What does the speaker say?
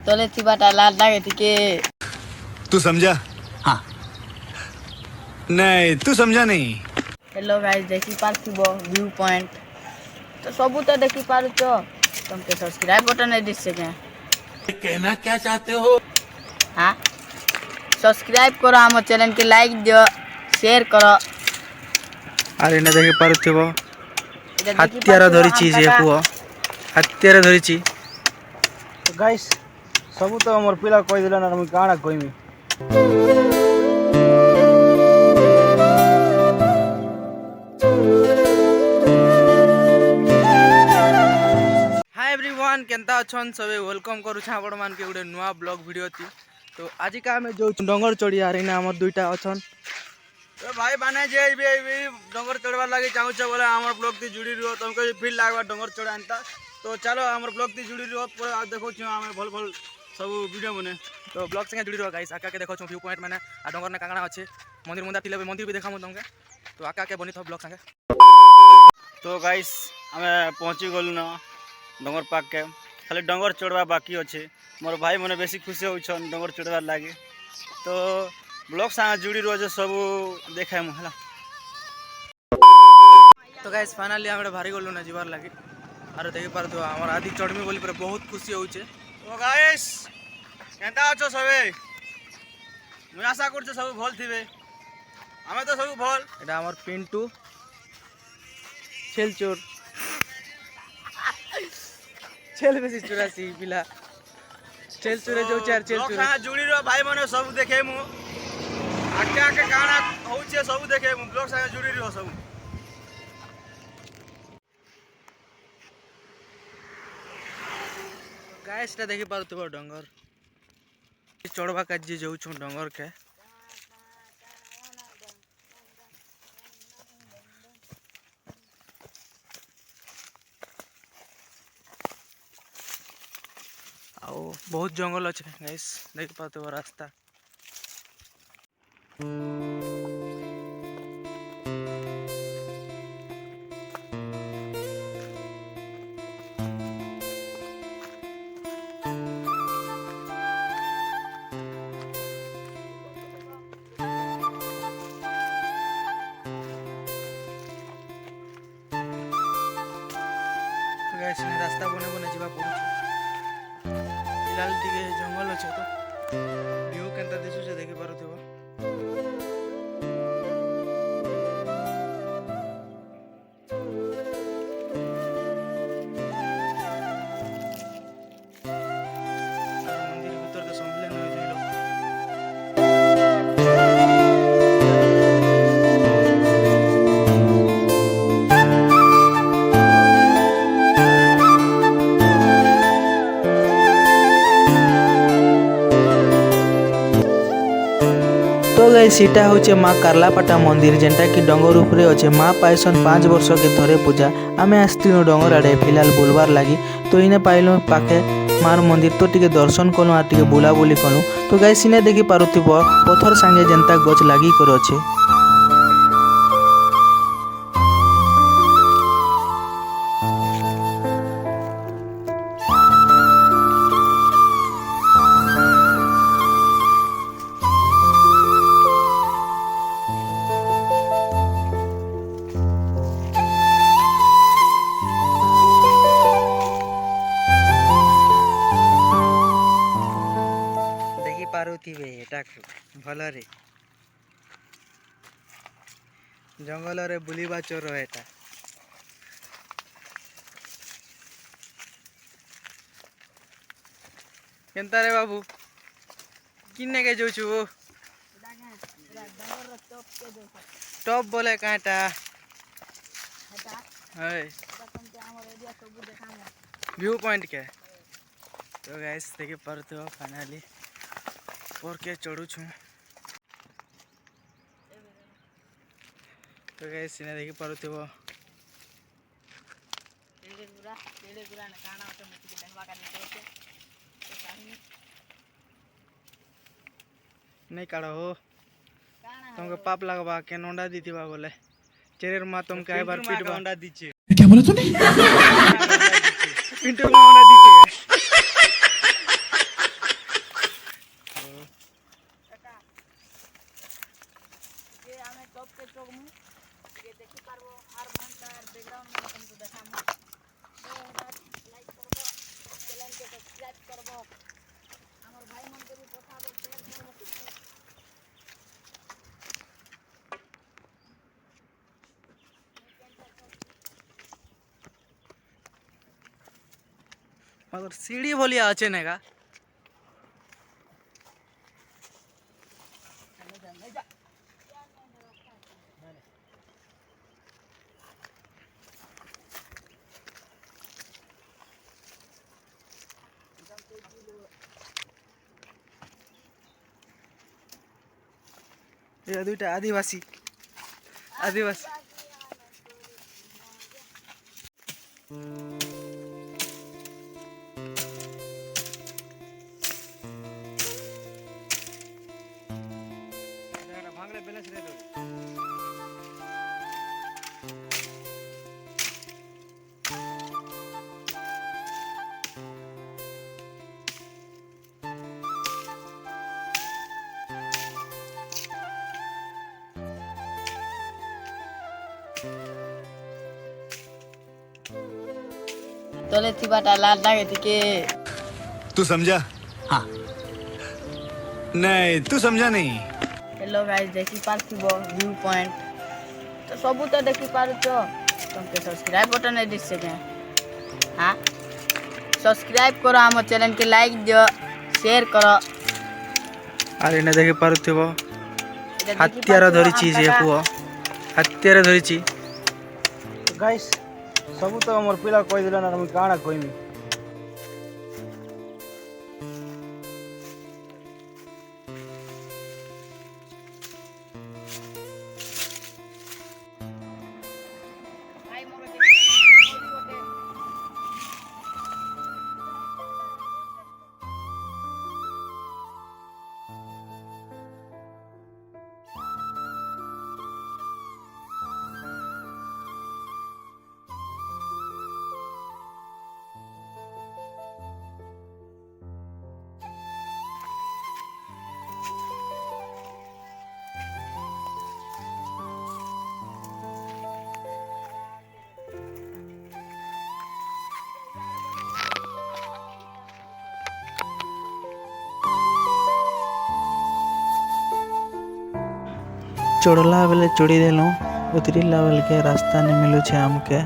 तले थिबाटा लाल लागे थिके। तू समझा? हाँ। नहीं तू समझा नहीं। हेलो गाइस देखि पारथिबो व्यू पॉइंट तो सबू तो देखि पारुछ तुमके सब्सक्राइब बटन नहीं दिससे के कहना क्या चाहते हो? हाँ सब्सक्राइब करो हम चैनल के लाइक दियो शेयर करो। आरे ना देखि पारुथिबो हत्यार धरिछि जे पुओ हत्यार धरिछि। तो गाइस सबू तो मोर पिला कहि दिला ना मुई काणा कहिमी। हाय एवरीवन केनता अछन सबे वेलकम करू छ आपण मान के गुडे नुवा ब्लॉग वीडियो थी। तो आज का हमें जो डंगर चढ़ी आ रही ना हमर दुईटा अछन तो भाई माने जे भी डंगर चढ़वा लागे चाहू छ बोले हमर ब्लॉग ती जुड़ी रहो तुमको फील लागबा डंगर चढ़ानता। तो चलो हमर ब्लॉग ती जुड़ी रहो पूरा आ देखो छ हमें भल भल सब वीडियो बने। तो ब्लॉग संगे जुड़ी रहो गाइस। आका के देखो छ व्यू पॉइंट माने आ डंगर ना कांगणा अच्छे मंदिर मुंदा थिले मंदिर भी देखा तुमके। तो आका के बनी थो ब्लॉग संगे। तो गाइस हमें पहुंची गलु ना डंगर पाक के खाली डंगर चढ़वा बाकी अच्छे मोर भाई मने बेसी खुशी होछन डंगर चढ़वा लागे। तो ब्लॉग संगे जुड़ी रहो जे सब देखाय मु हला। तो गाइस फाइनली हम भारी गलु ना जीवार लागे आरो देखि पार तो हमर आदि चढ़मी बोली पर बहुत खुशी होउचे। तो गाइस केनता अछो सबे मुई आशा करछ सब भल थिबे हमें तो सब भल। एटा हमर पिंटू छेल चोर छेल बेसी चुरासी पिला छेल चुरे जो चार छेल चुरे ब्लॉग जुड़ी रहो भाई मने सब देखे मु आके आके काना होउचे सब देखे मु ब्लॉग संगे जुड़ी रहो सब। गाइस ता देखि पारथबो डंगर चढ़वा काजी जाउ छु डंगर के। आओ बहुत जंगल अच्छे गाइस देख पाते हो रास्ता। गाइस रास्ता बने बने जीवा पड़ुछ फिलहाल टिके जंगल अच्छे तो व्यू केनता दिसु से देखि पारुथिबो। मंदिर भीतर के संभले न जइलो। तो गाइस सीटा होचे माँ कार्लापाटा मंदिर जेनटा कि डंगर उपरे अच्छे माँ पाइसन 5 वर्ष के थरे पूजा आमे आस्तिनो डंगर आड़े फिलहाल बुलवार लगी। तो इने पाइलु पाखे मार मंदिर तो टिके दर्शन कलु आ टिके बुलाबुली कलु। तो गाइस इने देखि पारुथिबो पत्थर संगे जेनता गछ लागी कर अच्छे। पारुथिबे एटा भल रे जंगल रे बुलिबा चोर एटा। केनता रे बाबू किन्ने के जोछु टॉप बोले काटा है व्यू पॉइंट के। तो गाइस देखि पारुथिबो फाइनली और के चढ़ू छु। तो गाइस सिने देखि पारुथिबो नहीं काढ़ हो तुमके पाप लगवा के नोंडा दीथिबा बोले चेरेर मा तुमके आइ बार पीटबा अंडा दीछे। क्या बोला तूने? पिंटू मा अंडा दीछे। मगर सीढ़ी भलिया अच्छे ने का ये दुईटा आदिवासी आदिवासी भांगड़े बैलेंस दे दो तले थी बाटा लाल लागे थी के तू समझा? हाँ। नहीं, तू समझा नहीं। हेलो गाइस देखी पार्थिबो व्यू पॉइंट तो सबू तो देखी पारुच तुमके सब्सक्राइब बटन है दिस के हाँ सब्सक्राइब करो आम चैनल के लाइक दियो शेयर करो आरे ने देखि पारुथिबो हत्यार धरिछि जे पुओ हत्यार धरिछि गाइस सब तो हमर पिला कहि दिला ना हम काना कहिमी चढ़ला बेले चढ़ी देलु उतरला बेल के रास्ता नहीं मिलू छे हमके।